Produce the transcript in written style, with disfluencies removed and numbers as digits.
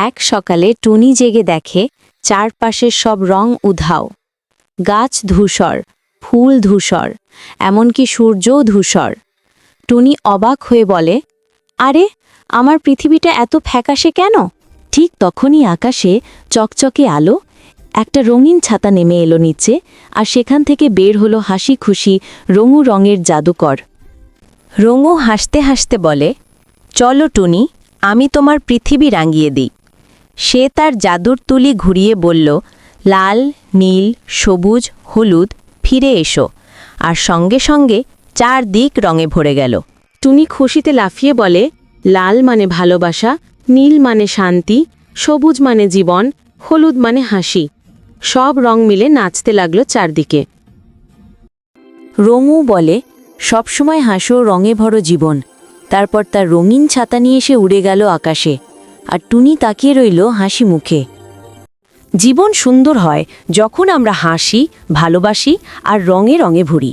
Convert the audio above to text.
এক সকালে টুনি জেগে দেখে চারপাশের সব রং উধাও। গাছ ধূসর, ফুল ধূসর, এমনকি সূর্যও ধূসর। টুনি অবাক হয়ে বলে, আরে, আমার পৃথিবীটা এত ফ্যাকাশে কেন? ঠিক তখনই আকাশে চকচকে আলো, একটা রঙিন ছাতা নেমে এলো নিচে, আর সেখান থেকে বের হলো হাসি খুশি রঙু রঙের জাদুকর। রঙু হাসতে হাসতে বলে, চলো টুনি, আমি তোমার পৃথিবী রাঙিয়ে দিই। সে তার জাদুর তুলি ঘুরিয়ে বলল, লাল, নীল, সবুজ, হলুদ, ফিরে এসো, আর সঙ্গে সঙ্গে চারদিক রঙে ভরে গেল। টুনি খুশিতে লাফিয়ে বলে, লাল মানে ভালোবাসা, নীল মানে শান্তি, সবুজ মানে জীবন, হলুদ মানে হাসি। সব রং মিলে নাচতে লাগলো চারদিকে। রঙু বলে, সবসময় হাসো, রঙে ভরো জীবন। তারপর তার রঙিন ছাতা নিয়ে এসে উড়ে গেল আকাশে, আর টুনি তাকিয়ে রইল হাসি মুখে। জীবন সুন্দর হয় যখন আমরা হাসি, ভালোবাসি আর রঙে রঙে ভরি।